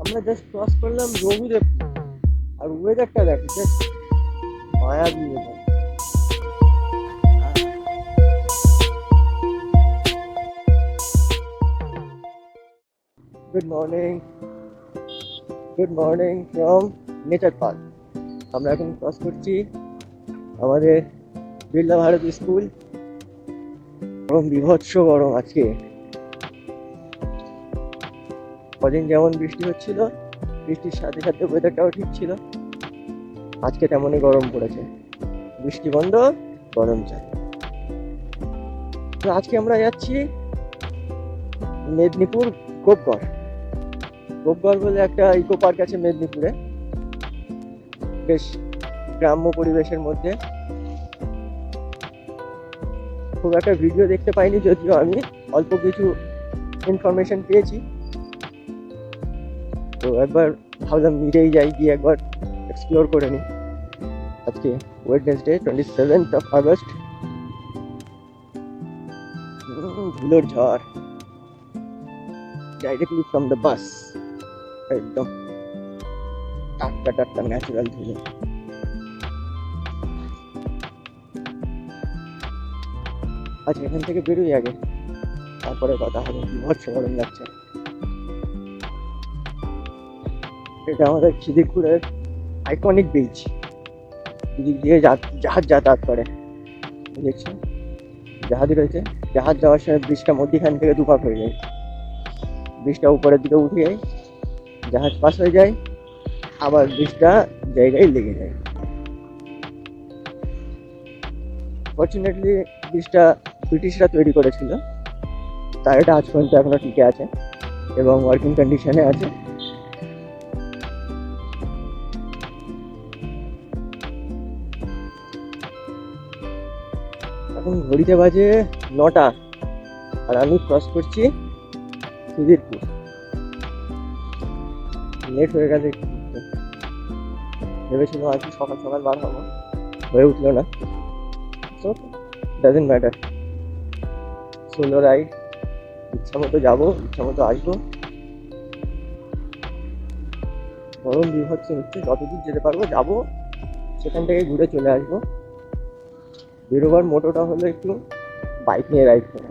আমরা just cross করলাম রঘুদেবপুর, আর ওয়েদারটা দেখো, জাস্ট মায়া দিয়ে যায়। Good morning, good morning from nature park. আমরা এখন ক্রস করছি আমাদের বিড়লা ভারতী স্কুল। গরম, বিভৎস গরম আজকে। কদিন যেমন বৃষ্টি হচ্ছিল, বৃষ্টির সাথে সাথে ওয়েদারটাও ঠিক ছিল, আজকে তেমনই গরম পড়েছে। বৃষ্টি বন্ধ, গরম চাই। তো আজকে আমরা যাচ্ছি মেদিনীপুর গোপগড়। গোপগড় বলে একটা ইকো পার্ক আছে মেদিনীপুরে, বেশ গ্রাম্য পরিবেশের মধ্যে। খুব একটা ভিডিও দেখতে পাইনি, যদিও আমি অল্প কিছু ইনফরমেশন পেয়েছি। তো একবার ভাবলাম নিজেই যাই, গিয়ে একবার এক্সপ্লোর করে নিই। আজকে ওয়েডনেসডে 27th of August। ধুলোর ঝড় ডাইরেক্টলি ফ্রম দ্য বাস, একদম টাটকা টাটকা ন্যাচারাল ধুলো। আচ্ছা, এখান থেকে বেরোই আগে, তারপরে কথা হবে। বিভৎস গরম লাগছে। এটা আমাদের খিদিরপুরের আইকনিক বিচ। এদিক দিয়ে জাহাজ যাতায়াত করে, দেখছি জাহাজ রয়েছে। জাহাজ যাওয়ার সময় ব্রিজটা মধ্যখান থেকে দুভাগ হয়ে যায়। ব্রিজটা উপরের দিকে উঠে যায়, জাহাজ পাস হয়ে যায়, আবার ব্রিজটা জায়গায় লেগে যায়। ফর্চুনেটলি ব্রিজটা ব্রিটিশরা তৈরি করেছিল, তাই এটা আজ পর্যন্ত এখনো টিকে আছে এবং ওয়ার্কিং কন্ডিশনে আছে। এখন ঘড়িতে বাজে 9টা, আর আমি ক্রস করছি খিদিরপুর। লেট হয়ে গেছে, ভেবেছিল আর কি সকাল সকাল বার হবো, হয়ে উঠলো না। So doesn't matter, solo ride, ইচ্ছা মতো যাবো, ইচ্ছা মতো আসবো। গরম বিভৎস হচ্ছে, যতদূর যেতে পারবো যাবো, সেখান থেকে ঘুরে চলে আসবো। বেরোবার মোটোটা হলো একটু বাইক নিয়ে রাইড করা।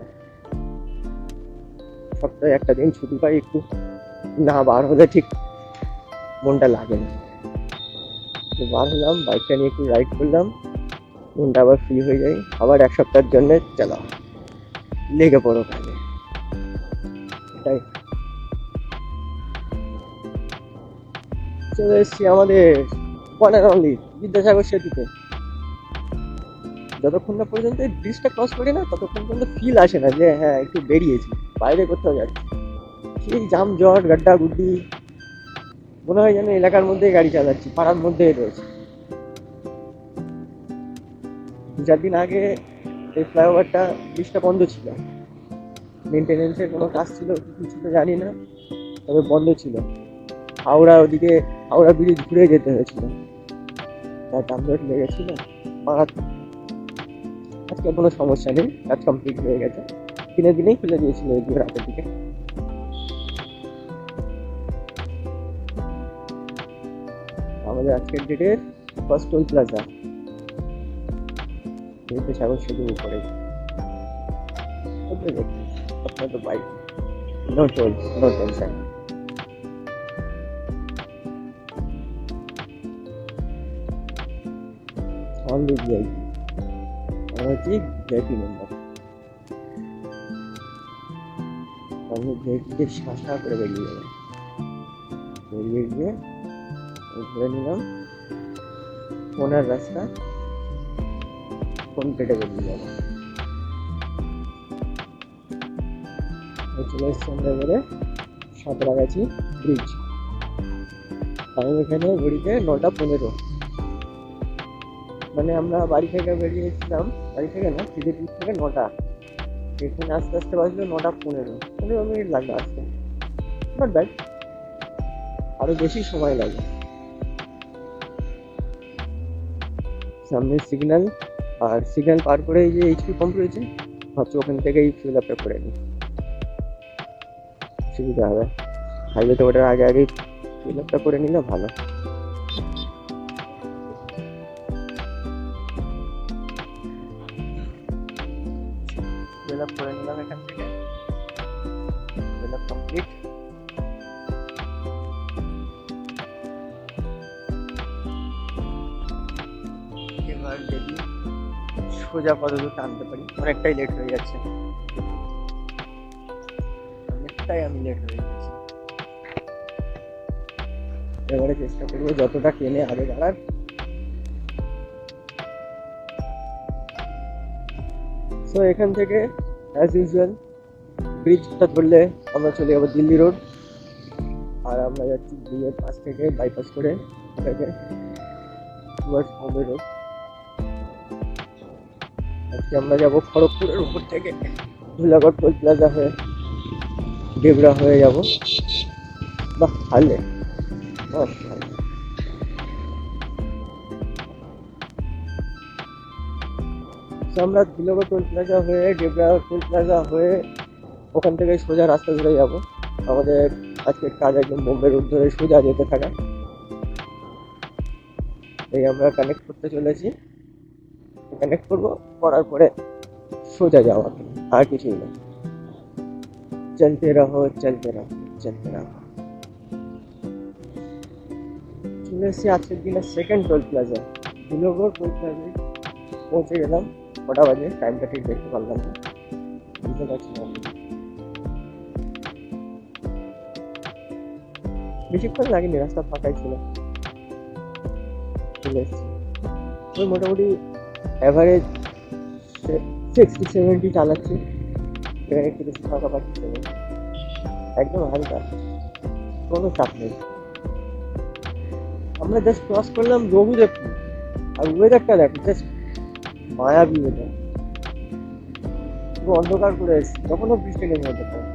সপ্তাহে একটা দিন ছুটি পাই, একটু না বার হলে ঠিক মনটা লাগে না। তো বার হলাম, বাইকটা নিয়ে একটু রাইড করলাম, মনটা আবার ফ্রি হয়ে যায়। আবার এক সপ্তাহের জন্য চালা, লেগে পড়ো কাজে। এটাই। চলে এসছি আমাদের ওয়ান অ্যান্ড অনলি বিদ্যাসাগর সেতুতে। যতক্ষণ না পর্যন্ত এই ব্রিজটা ক্রস করি না, ততক্ষণ পর্যন্ত ফিল আসে না যে হ্যাঁ একটু বেরিয়েছি, বাইরে কোথাও যাচ্ছি। সেই জাম জট গাড্ডা গুড্ডি, মনে হয় যেন এলাকার মধ্যেই গাড়ি চালাচ্ছি, পাড়ার মধ্যেই রয়েছে। 2-4 দিন আগে এই ফ্লাইওভারটা, ব্রিজটা বন্ধ ছিল, মেনটেনেন্সের কোনো কাজ ছিল কি ছিল জানি না, তবে বন্ধ ছিল। ওদিকে হাওড়া ব্রিজ ঘুরে যেতে হয়েছিল, তার জামজট লেগেছিল মারাত্মক। আজকে কোনো সমস্যা নেই, কাজ কমপ্লিট হয়ে গেছে। দিনের দিনেই খুলে দিয়েছিল এই রাতের দিকে। আমাদের আজকের ডেটের ফার্স্ট টোল প্লাজা বিদ্যাসাগর সেতুর উপরে। আপনার তো bike, no toll, no tension. Only VIP, আমরা হচ্ছি ভিআইপি মেম্বার। আমি ভিআইপিতে শাসা করে বেরিয়ে যাবো। বেরিয়ে গিয়ে ধরে নিলাম ওনার রাস্তা, কোন পেটে বেরিয়ে যাবো। চলে এসছি আমরা এবারে সাঁতরাগাছি ব্রিজ। টাইম এখানে ঘড়িতে 9:15। মানে আমরা বাড়ি থেকে বেরিয়েছিলাম, বাড়ি থেকে না, খিদিরপুর থেকে 9টা, এখানে আস্তে আস্তে বাজলো 9:15। 15 মিনিট লাগবে আসতে, নট ব্যাড। আরো বেশি সময় লাগে। সামনে সিগন্যাল, আর সিগন্যাল পার করে এই যে এইচপি পাম্প রয়েছে, ভাবছি ওখান থেকেই ফিল আপটা করে নিই, সুবিধা হবে। হাইওয়েতে ওঠার আগে আগেই ফিল আপটা করে নিলে ভালো। ফিল আপ করে নিলাম এখান থেকে, ফিল আপ কমপ্লিট। এবার দেখি সোজা কতদূর টানতে পারি। অনেকটাই লেট হয়ে যাচ্ছে, অনেকটাই আমি লেট হয়ে যাচ্ছি। এবারে চেষ্টা করবো যতটা টেনে আগে বাড়ার। সো এখান থেকে অ্যাজ ইউজুয়াল ব্রিজটা ধরলে আমরা চলে যাবো দিল্লি রোড, আর আমরা যাচ্ছি ব্রিজের পাশ থেকে বাইপাস করে টুয়ার্ডস বোম্বে রোড। আজকে আমরা যাবো খড়গপুরের উপর থেকে ধুলাগড় টোল প্লাজা হয়ে ডেবরা হয়ে যাবো। বাহ, ভালো। আমরা ধুলাগড় টোল প্লাজা হয়ে ডেবরা টোল প্লাজা হয়ে ওখান থেকে সোজা রাস্তা ধরে যাব। আমাদের আজকের কাজ একদম বোম্বে রোড ধরে সোজা যেতে থাকা। এই আমরা কানেক্ট করতে চলেছি, কানেক্ট করবো, করার পরে সোজা যাওয়া, আর কিছুই না। চলতে রহো চলতে রহো চলতে রহো। চলে এসেছি আজকের দিনের second toll plaza, Dhulagarh toll প্লাজায় পৌঁছে গেলাম। কটা বাজে টাইমটা ঠিক দেখতে পারলাম না, বুঝতে পারছি না। বেশিক্ষণ লাগেনি, রাস্তা ফাঁকাই ছিল। চলে এসেছি ওই মোটামুটি অ্যাভারেজ 60-70 চালাচ্ছি। এখানে একটু বেশি ফাঁকা পাচ্ছি, একদম হালকা, কোনো চাপ নেই। আমরা জাস্ট ক্রস করলাম রঘুদেবপুর, আর ওয়েদারটা দেখো জাস্ট মায়াবী ওয়েদার, পুরো অন্ধকার করে এসেছি, তখনও বৃষ্টি নেমে যেতে পারে।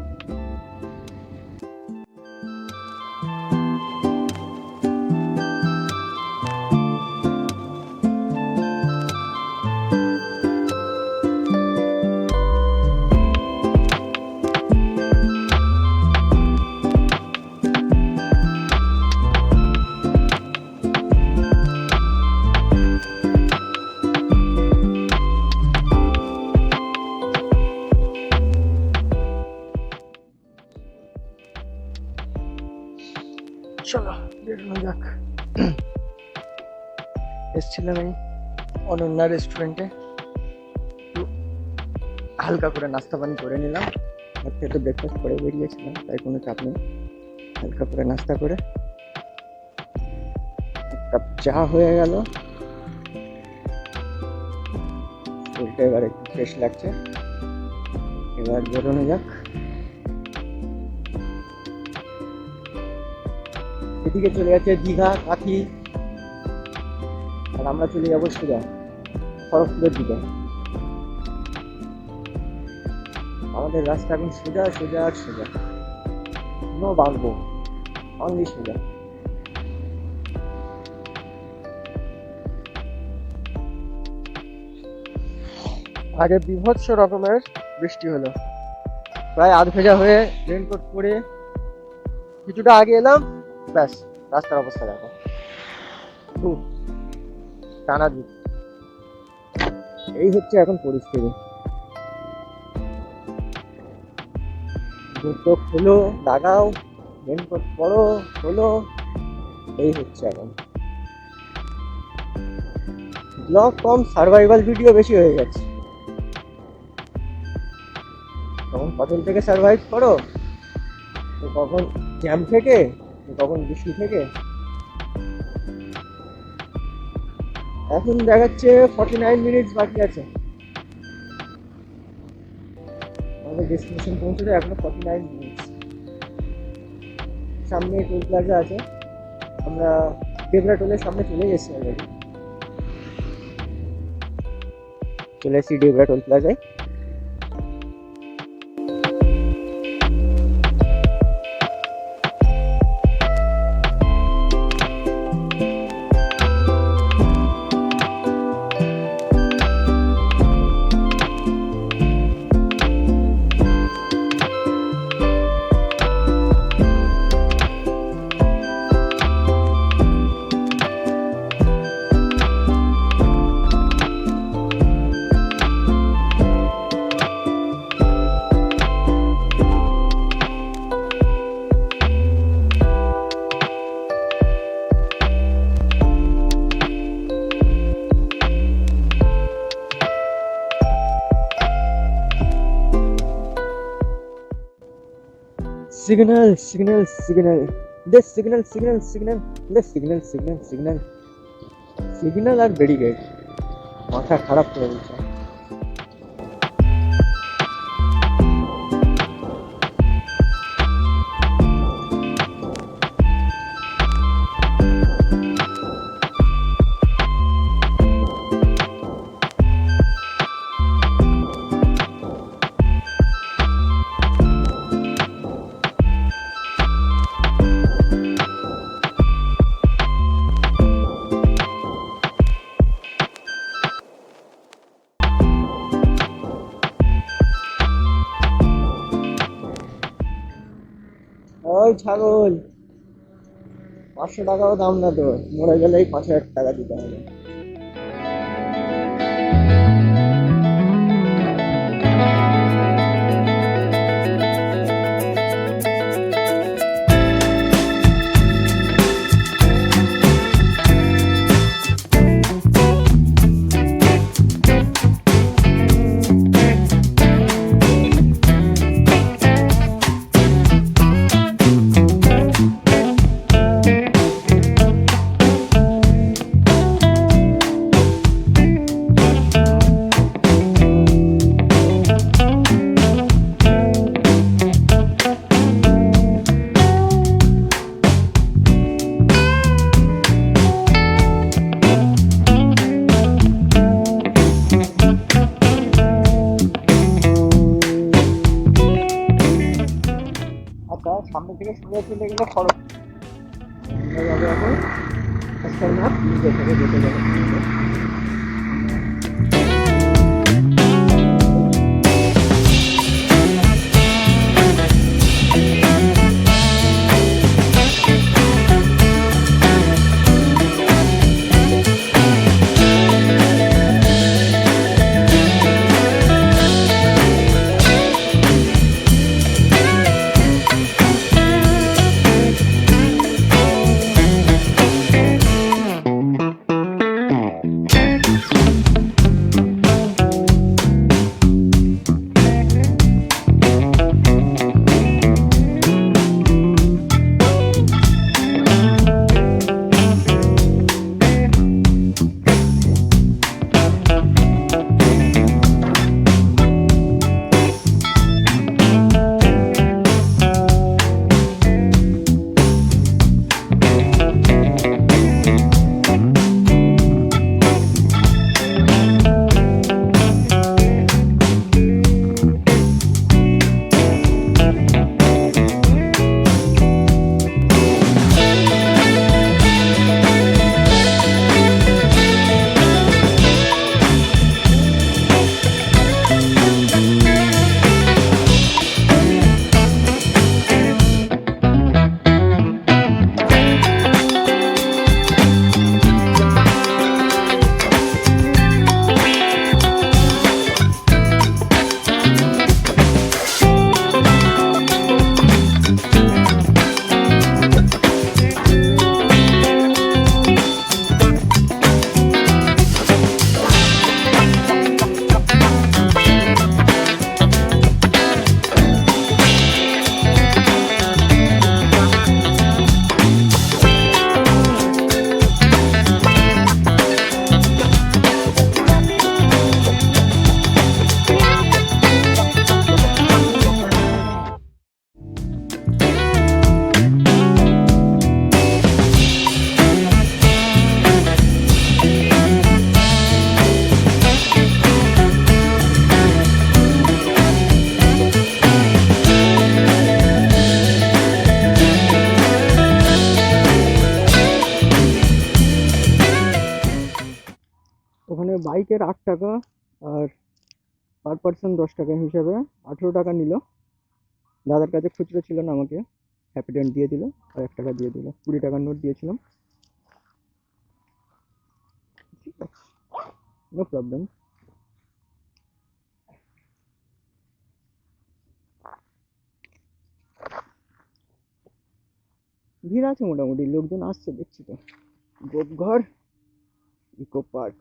চলো বেরোনো যাক। এসছিলাম এই অনন্যা রেস্টুরেন্টে, একটু হালকা করে নাস্তা পানি করে নিলাম। ঘর থেকে তো ব্রেকফাস্ট করে বেরিয়েছিলাম, তাই কোনো চাপ নেই। হালকা করে নাস্তা করে এক কাপ চা হয়ে গেল। শরীরটা এবার একটু ফ্রেশ লাগছে, এবার বেরোনো যাক। এদিকে চলে যাচ্ছে দীঘা, কাঁথি, আর আমরা চলে যাবো সোজা খড়গপুরের দিকে। আমাদের রাস্তা এখন সোজা সোজা আর সোজা, নো বাঁকবো, অনলি সোজা। আগে বিভৎস রকমের বৃষ্টি হলো, প্রায় আধ ভেজা হয়ে রেনকোট পরে কিছুটা আগে এলাম, ব্যাস রাস্তার অবস্থা দেখো, টানা দিক। এই হচ্ছে এখন পরিস্থিতি। জুতো খোলো, লাগাও, রেনকোট পরো, খোলো, এই হচ্ছে এখন। ব্লগ কম, সার্ভাইভাল ভিডিও বেশি হয়ে গেছে। তখন কতল থেকে সার্ভাইভ করো, তো কখন জ্যাম থেকে, তো কখন বৃষ্টি থেকে। এখন দেখাচ্ছে 49 মিনিটস বাকি আছে আমাদের ডেস্টিনেশন পৌঁছতে, এখনো 49 মিনিটস। সামনে টোল প্লাজা আছে, আমরা ডেবরা টোলের সামনে চলে গেছি অলরেডি, চলে এসেছি ডেবরা টোল প্লাজায়। সিগন্যাল সিগন্যাল সিগন্যাল দেশ সিগন্যাল সিগন্যাল সিগন্যাল দেশ সিগন্যাল সিগন্যাল সিগন্যাল সিগন্যাল আর ব্যারিকেড মাথা খারাপ করে দিচ্ছে। ওই ছাগল, 500 টাকাও দাম না তো, মরে গেলেই 5,000 টাকা দিতে হবে। আচ্ছা, সামনে থেকে শুনে চলে গেলে খরচ যাবে এখন আজকাল না নিজে থেকে যেতে যাবে। ওখানে বাইকের 8 টাকা আর পার পার্সন 10 টাকা হিসাবে 18 টাকা নিল। দাদার কাছে খুচরো ছিল না, আমাকে হ্যাপিডেন্ট দিয়ে দিল আর 1 টাকা দিয়ে দিল। 20 টাকার নোট দিয়েছিলাম। ঠিক আছে, নো প্রবলেম। ভিড় আছে মোটামুটি, লোকজন আসছে দেখছি তো। গোপঘর ইকো পার্ক।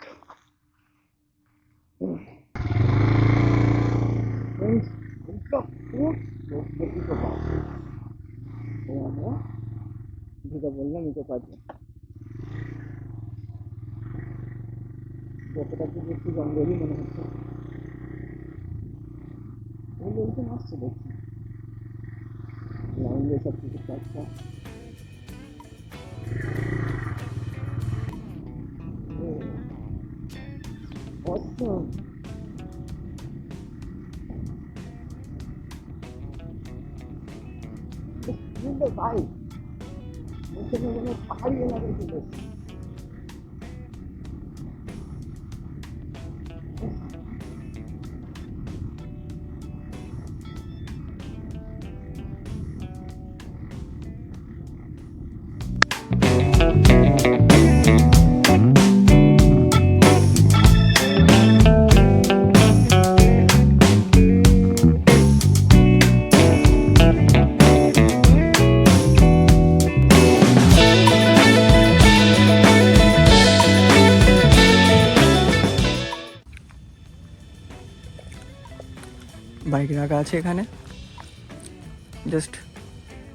ইকো পার্ক আমরা ঢুকে বললাম ইকো পার্কে। যতটা কি একটু জঙ্গলই মনে হচ্ছে। এই লোকজন আসছে দেখছি, লাইন দিয়ে সব কিছু কাজটা। Awesome. Just feel the vibe. मुझे मैंने पहाड़ी इलाके की बस। বাইক রাখা আছে এখানে, জাস্ট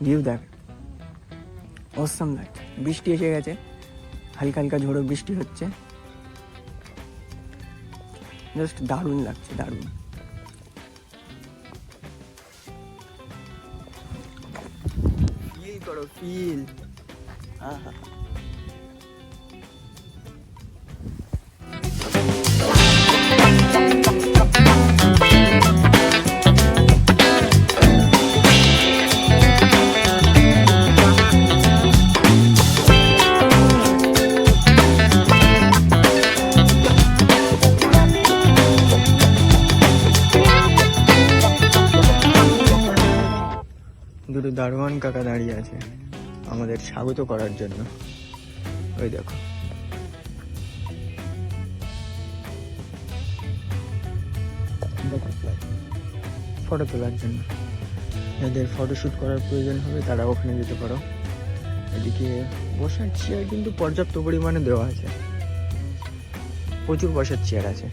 ভিউ দেখ, অসাম লাগছে। বৃষ্টি এসে গেছে, হালকা হালকা ঝোড়ো বৃষ্টি হচ্ছে, জাস্ট দারুণ লাগছে, দারুণ। ফিল করো, ফিল। আহা, দুটো দারোয়ান কাকা দাঁড়িয়ে আছে আমাদের স্বাগত করার জন্য। ওই দেখো, ফটো তোলার জন্য। যাদের ফটোশ্যুট করার প্রয়োজন হবে তারা ওখানে যেতে পারো। এদিকে বসার চেয়ার কিন্তু পর্যাপ্ত পরিমাণে দেওয়া আছে, প্রচুর বসার চেয়ার আছে।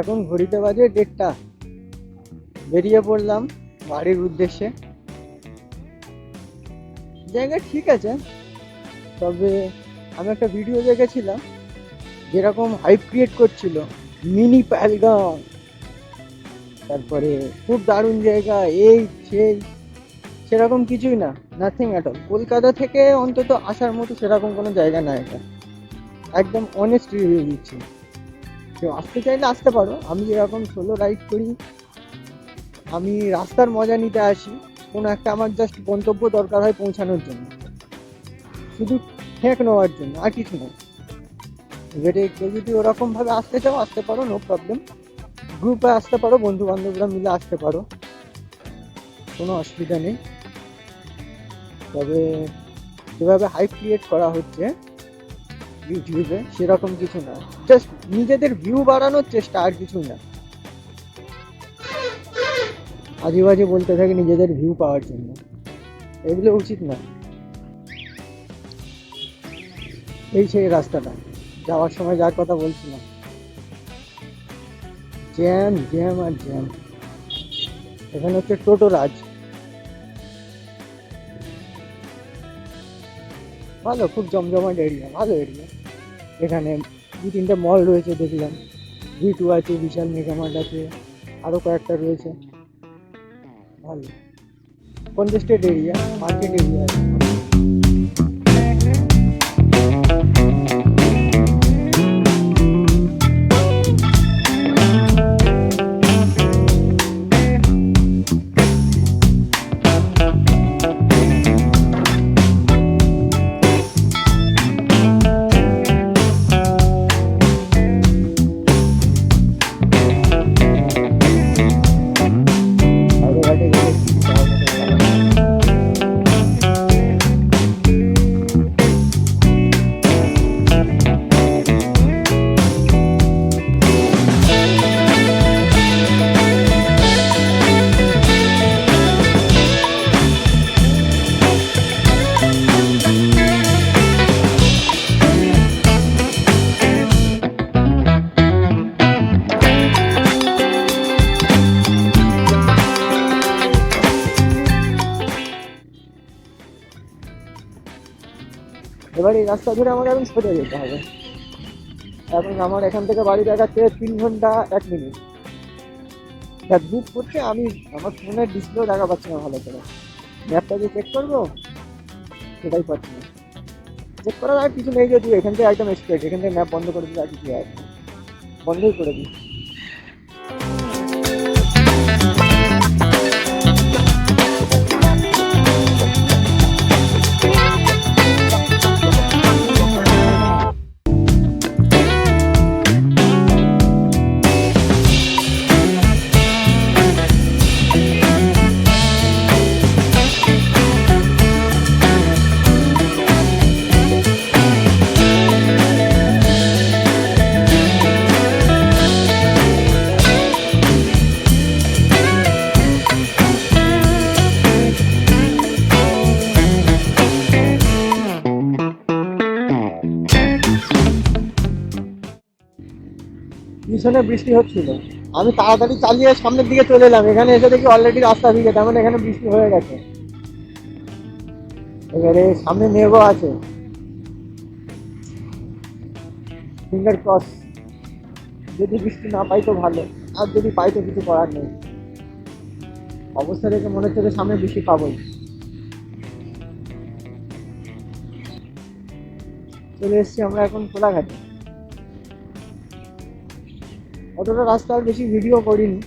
এখন ঘড়িতে বাজে 1:30। বেরিয়ে পড়লাম বাড়ির উদ্দেশ্যে। জায়গা ঠিক আছে, তবে আমি একটা ভিডিও দেখেছিলাম যেরকম হাইপ ক্রিয়েট করছিল, মিনি পহেলগাঁও, তারপরে খুব দারুণ জায়গা, এই সেই, সেরকম কিছুই না, নাথিং অ্যাট অল। কলকাতা থেকে অন্তত আসার মতো সেরকম কোনো জায়গা না এটা, একদম অনেস্ট রিভিউ দিচ্ছি। কেউ আসতে চাইলে আসতে পারো। আমি যেরকম সোলো রাইড করি, আমি রাস্তার মজা নিতে আসি, কোনো একটা আমার জাস্ট গন্তব্য দরকার হয় পৌঁছানোর জন্য, শুধু ঠেক নেওয়ার জন্য, আর কিছু না। এবারে কেউ যদি ওরকম ভাবে আসতে চাও আসতে পারো, নো প্রবলেম। গ্রুপে আসতে পারো, বন্ধু বান্ধবরা মিলে আসতে পারো, কোনো অসুবিধা নেই। তবে যেভাবে হাইপ ক্রিয়েট করা হচ্ছে ইউটিউবে সেরকম কিছু না, জাস্ট নিজেদের ভিউ বাড়ানোর চেষ্টা, আর কিছুই না। আজে বাজে বলতে থাকে নিজেদের ভিউ পাওয়ার জন্য, এগুলো উচিত না। এই সেই রাস্তাটা যাওয়ার সময় যার কথা বলছিলাম, জ্যাম জ্যাম আর জ্যাম। এখানে হচ্ছে টোটো রাজ। ভালো, খুব জমজমাট এরিয়া, ভালো এরিয়া। এখানে 2-3টে মল রয়েছে দেখলাম, V2 আছে, বিশাল মেগামার্ট আছে, আরো কয়েকটা রয়েছে, ভালো কনজেস্টেড এরিয়া, মার্কেট এরিয়া আছে। রাজারহাটে গেলে যাওয়ার মতো জায়গা নেই। এবার এই রাস্তা ধরে আমাকে এখন সোজা যেতে হবে। এখন আমার এখান থেকে বাড়ি দেখাচ্ছে 3 ঘন্টা 1 মিনিট। দেখ বুক করছে, আমি আমার ফোনের ডিসপ্লেও দেখা পাচ্ছি না ভালো করে, ম্যাপটা যে চেক করবো সেটাই পাচ্ছি না। চেক করার আর কিছু নেই, যে তুই এখান থেকে একদম স্ট্রেট, এখান থেকে ম্যাপ বন্ধ করে দিলে আর কিছু আছে, বন্ধই করে দিই। পিছনে বৃষ্টি হচ্ছিল, আমি তাড়াতাড়ি চালিয়ে সামনের দিকে চলে এলাম, এখানে এসে দেখি অলরেডি রাস্তা ভিজে, তার মানে এখানে বৃষ্টি হয়ে গেছে। এবারে সামনে মেঘও আছে, ফিঙ্গার ক্রস, যদি বৃষ্টি না পাই তো ভালো, আর যদি পাই তো কিছু করার নেই। অবস্থা দেখে মনে হচ্ছে যে সামনে বৃষ্টি পাবোই। চলে এসেছি আমরা এখন কোলাঘাটে। অতটা রাস্তা আর বেশি ভিডিও করিনি,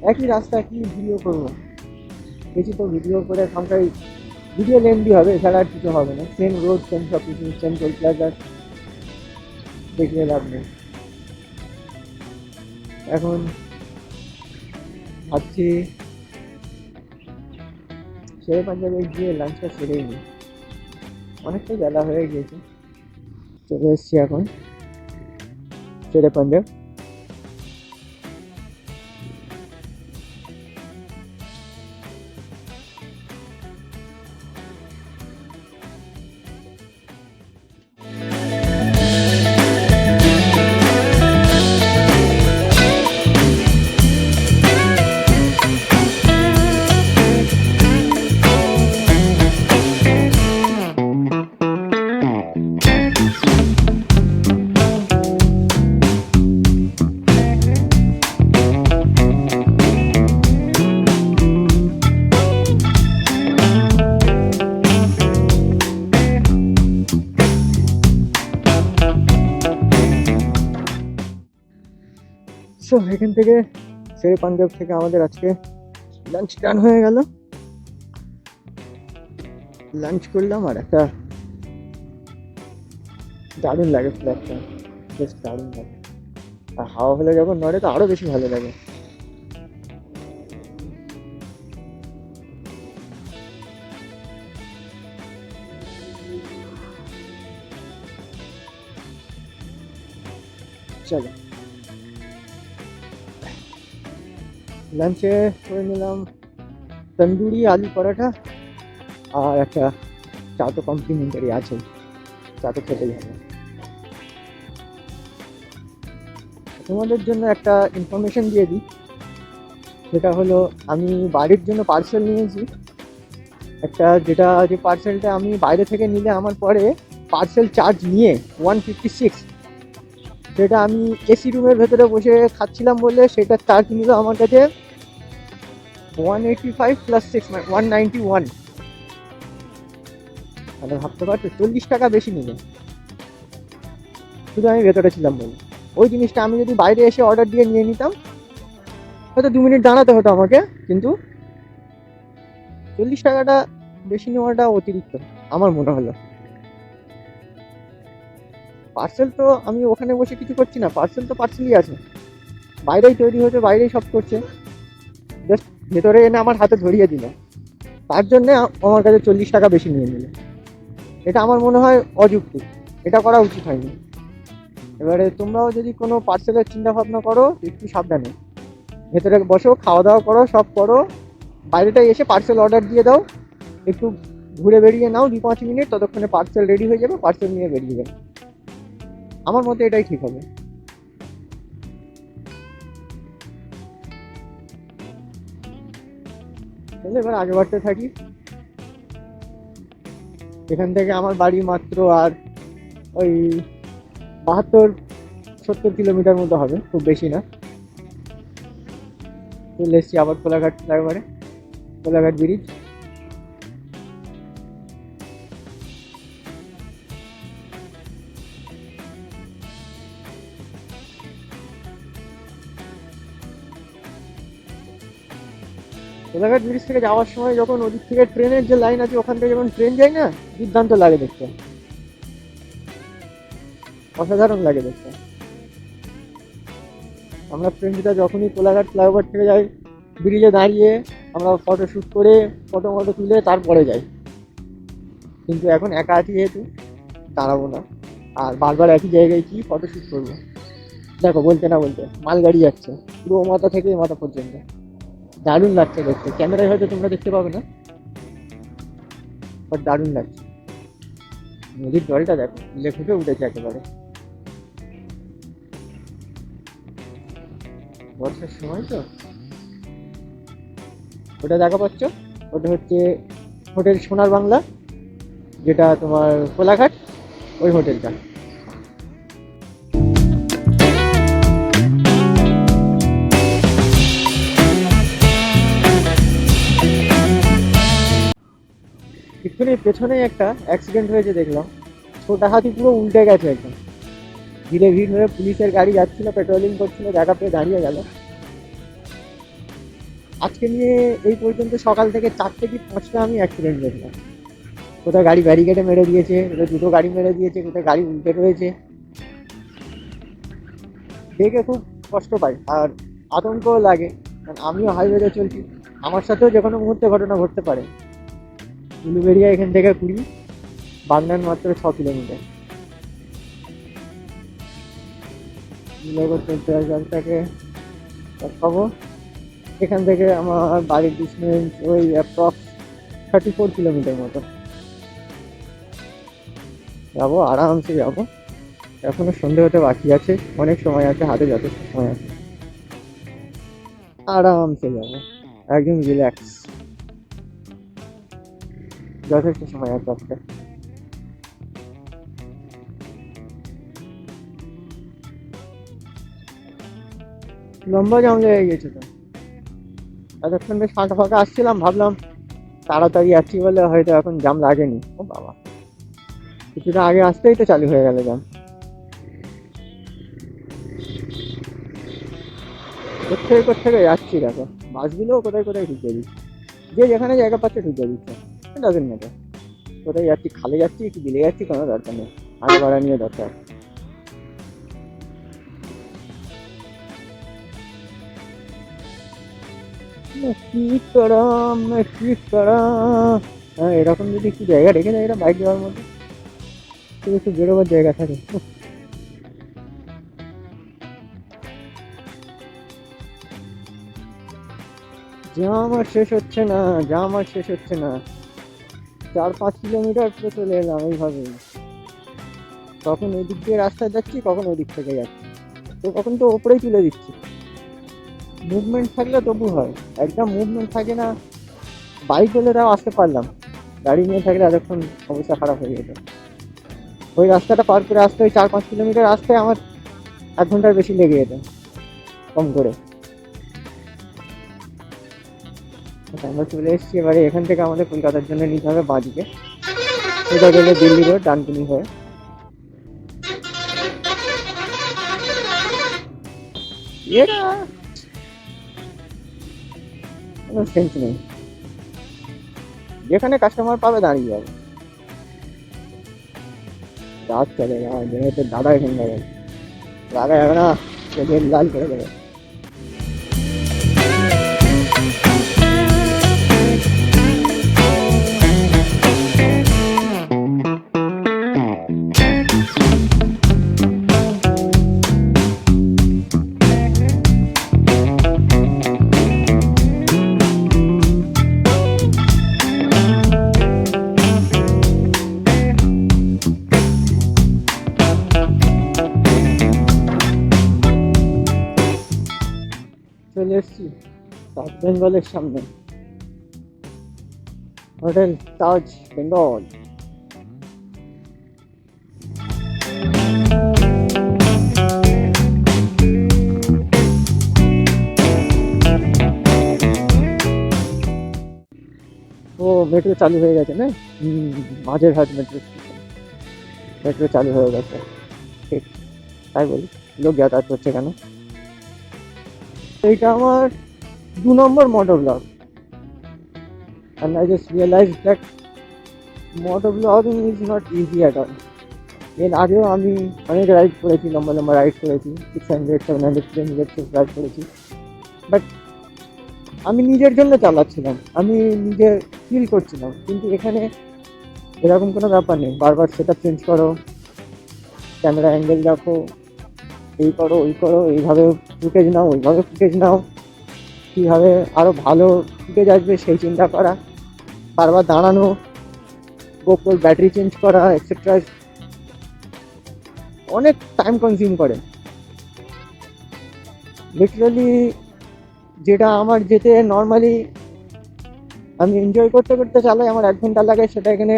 একই রাস্তা, কি ভিডিও করবো, বেশি তো ভিডিও করে খামটাই ভিডিও লেন্দি হবে, এছাড়া আর কিছু হবে না। সেম রোড, সেম সব কিছু, সেম টোল প্লাজা, দেখলে লাভ নেই। এখন ভাবছি শেরে পাঞ্জাবে গিয়ে লাঞ্চটা সেরেই নিই, অনেকটাই বেলা হয়ে গিয়েছে। চলে এসেছি এখন শেরে পাঞ্জাব। সো এখান থেকে শেরে পাঞ্জাব থেকে আমাদের আজকে লাঞ্চ ডান হয়ে গেল। লাঞ্চ করলাম, আর একটা দারুণ লাগে ফ্ল্যাটটা, বেশ দারুণ লাগে। আর হাওয়া হলে যখন নড়ে তো আরো বেশি ভালো লাগে। চলো লাঞ্চে করে নিলাম তন্দুরি আলু পরোটা, আর একটা চা তো কমপ্লিমেন্টারি আছে, চা তো খেতেই হবে। তোমাদের জন্য একটা ইনফরমেশন দিয়ে দিই, সেটা হলো আমি বাড়ির জন্য পার্সেল নিয়েছি একটা, যে পার্সেলটা আমি বাইরে থেকে নিলে আমার পরে পার্সেল চার্জ নিয়ে 156, সেটা আমি এসি রুমের ভেতরে বসে খাচ্ছিলাম বলে সেটা চার্জ নিল আমার কাছে 185 প্লাস 6 মানে 191। মানে ভাবতে পারছো 40 টাকা বেশি নিল, শুধু আমি ভেতরে ছিলাম বলে। ওই জিনিসটা আমি যদি বাইরে এসে অর্ডার দিয়ে নিয়ে নিতাম হয়তো 2 মিনিট দাঁড়াতে হতো আমাকে, কিন্তু 40 টাকাটা বেশি নেওয়াটা অতিরিক্ত আমার মনে হলো। পার্সেল তো আমি ওখানে বসে কিছু করছি না, পার্সেল তো পার্সেলই আছে, বাইরেই তৈরি হচ্ছে, বাইরেই সব করছে, জাস্ট ভেতরে এনে আমার হাতে ধরিয়ে দিল, তার জন্যে আমার কাছে 40 টাকা বেশি নিয়ে নিল। এটা আমার মনে হয় অযৌক্তিক, এটা করা উচিত হয়নি। এবারে তোমরাও যদি কোনো পার্সেলের চিন্তা ভাবনা করো একটু সাবধানে, ভেতরে বসো, খাওয়া দাওয়া করো, সব করো, বাইরেটাই এসে পার্সেল অর্ডার দিয়ে দাও, একটু ঘুরে বেরিয়ে নাও 2-5 মিনিট, ততক্ষণে পার্সেল রেডি হয়ে যাবে, পার্সেল নিয়ে বেরিয়ে যাবে। আমার মতে এটাই ঠিক হবে। তাহলে এবার আগে বাড়তে থাকি। এখান থেকে আমার বাড়ি মাত্র আর ওই 72-70 কিলোমিটার মতো হবে, খুব বেশি না। চলে এসছি আবার কোলাঘাট ফ্লাইওভারে, কোলাঘাট ব্রিজ। কোলাঘাট ব্রিজ থেকে যাওয়ার সময় যখন ওদিক থেকে ট্রেনের যে লাইন আছে ওখান থেকে যখন ট্রেন যায় না, দুর্দান্ত লাগে দেখতে, অসাধারণ লাগে দেখতে। আমরা ফ্রেন্ডরা যখনই কোলাঘাট ফ্লাইওভার থেকে যাই, ব্রিজে দাঁড়িয়ে আমরা ফটো শ্যুট করে ফটো তুলে তারপরে যাই, কিন্তু এখন একা আছি যেহেতু দাঁড়াবো না, আর বারবার একই জায়গায় কি ফটো শ্যুট করবো। দেখো বলতে না বলতে মালগাড়ি যাচ্ছে পুরো মাথা থেকে মাথা পর্যন্ত, দারুণ লাগছে দেখতে, ক্যামেরায় হয়তো তোমরা দেখতে পাবে না, বাট দারুণ লাগছে। নদীর জলটা দেখো লেখুকে উঠেছে একেবারে, বর্ষার সময় তো। ওটা দেখা পাচ্ছ, ওটা হচ্ছে হোটেল সোনার বাংলা, যেটা তোমার কোলাঘাট, ওই হোটেলটা। এখানে পেছনে একটা অ্যাক্সিডেন্ট হয়েছে দেখলাম, ছোটা হাতি পুরো উল্টে গেছে একদম, ধীরে ভিড় হয়ে পুলিশের গাড়ি যাচ্ছিল, পেট্রোলিং করছিল, জায়গা পেয়ে দাঁড়িয়ে গেল। আজকে নিয়ে এই পর্যন্ত সকাল থেকে 4 থেকে 5টা আমি অ্যাক্সিডেন্ট দেখলাম, কোথাও গাড়ি ব্যারিকেডে মেরে দিয়েছে, কোথাও দুটো গাড়ি মেরে দিয়েছে, কোথাও গাড়ি উল্টে রয়েছে, দেখে খুব কষ্ট পাই আর আতঙ্কও লাগে, কারণ আমিও হাইওয়েতে চলছি, আমার সাথেও যে কোনো মুহূর্তে ঘটনা ঘটতে পারে। উলুবেড়িয়া এখান থেকে 20, বাগনান মাত্র 6 কিলোমিটার। জলটাকে পাবো এখান থেকে আমার বাড়ির ডিস্টেন্স ওই অ্যাপ্রক্স 34 কিলোমিটার মতো। যাবো, আরামসে যাবো, এখনো সন্ধে হতে বাকি আছে, অনেক সময় আছে হাতে, যথেষ্ট সময় আছে, আরামসে যাবো, একদম রিল্যাক্স, যথেষ্ট সময় আছে আজকে। লম্বা জাম লেগে গেছে তো, এতক্ষণ বেশ ফাঁকা ফাঁকা আসছিলাম, ভাবলাম তাড়াতাড়ি আসছি বলে হয়তো এখন জাম লাগেনি। ও বাবা, কিছুটা আগে আসতেই তো চালু হয়ে গেল জাম। কোথেকে যাচ্ছি দেখো, বাসগুলোও কোথায় কোথায় ঢুকিয়ে দিচ্ছে, যে যেখানে জায়গা পাচ্ছে ঢুকিয়ে দিচ্ছে, ডাজেন্ট ম্যাটার কোথায় যাচ্ছি, খালে যাচ্ছি কি বিলে যাচ্ছি কোনো দরকার নেই, আগে ভাড়া নিয়ে দরকার। কি করাম কি করাম। হ্যাঁ, এরকম যদি একটু জায়গা রেখে দেয় এটা বাইক যাওয়ার মতো, একটু একটু বেরোবার জায়গা থাকে। জাম আর শেষ হচ্ছে না, জাম আর শেষ হচ্ছে না। 4-5 কিলোমিটার পুরো চলে এলাম এইভাবে। কখন ওই দিক দিয়ে রাস্তায় যাচ্ছি, কখন ওই দিক থেকে যাচ্ছি, তো কখন তো ওপরেই তুলে দিচ্ছি। মুভমেন্ট থাকলে তবু হয়, একদম মুভমেন্ট থাকে না। বাইক হলে তাও আসতে পারলাম, গাড়ি নিয়ে থাকলে এতক্ষণ অবস্থা খারাপ হয়ে যেত। ওই রাস্তাটা পার করে আসতে, ওই 4-5 কিলোমিটার আসতে আমার 1 ঘন্টার বেশি লেগে যেত কম করে। আমরা চলে এসেছি এবারে, এখান থেকে আমাদের কলকাতার জন্য নিতে হবে বাঁদিকে, সোজা গেলে দিল্লি রোড, ডানকুনি হয়ে। এরা কোনো সেন্স নেই, যেখানে কাস্টমার পাবে দাঁড়িয়ে যাবে। রাত চলে যাওয়া যেহেতু দাদা এখানে যাবে, দাদা যাবে না, লাল করে দেবে। চলে এসছি সাউথ বেঙ্গলের সামনে, হোটেল তাজ বেঙ্গল। ও মেট্রো চালু হয়ে গেছে না? মাঝের হাট মেট্রো স্টেশন, মেট্রো চালু হয়ে গেছে, ঠিক তাই বলি। লোক যাতায়াত করছে কেন? এইটা আমার 2 নম্বর মোটো blog, and I just realized that moto vlogging is not easy at all. এর আগেও আমি অনেক রাইড করেছি, লম্বা লম্বা রাইড করেছি, 600-700 কিলোমিটার রাইড করেছি, বাট আমি নিজের জন্য চালাচ্ছিলাম, আমি নিজে ফিল করছিলাম। কিন্তু এখানে এরকম কোনো ব্যাপার নেই, বারবার সেট চেঞ্জ করো, ক্যামেরা অ্যাঙ্গেল দেখো, এই করো ওই করো, এইভাবে ফুটেজ নাও ওইভাবে ফুটেজ নাও, কীভাবে আরও ভালো ফুটেজ আসবে সেই চিন্তা করা, বারবার দাঁড়ানো, গোপ্রোর ব্যাটারি চেঞ্জ করা এক্সেট্রা, অনেক টাইম কনজিউম করে লিটারালি। যেটা আমার যেতে নর্মালি আমি এনজয় করতে করতে চালাই আমার 1 ঘন্টা লাগে, সেটা এখানে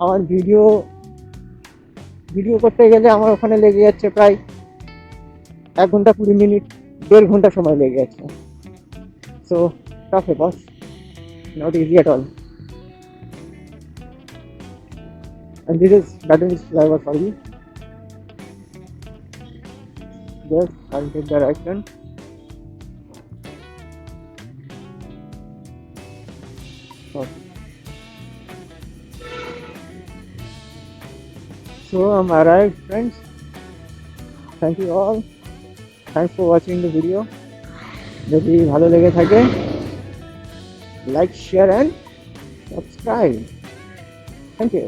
আমার ভিডিও করতে গেলে আমার ওখানে লেগে যাচ্ছে প্রায় 1 ঘন্টা 20 মিনিট, 1.5 ঘন্টা সময় লেগে যাচ্ছে। So tough boss, not easy at all. And this is Battery Flyover for you. Yes, I'll take the right turn. So I'm arrived, friends. Thank you all. Thanks for watching the video. যদি ভালো লেগে থাকে, like, share and subscribe. Thank you.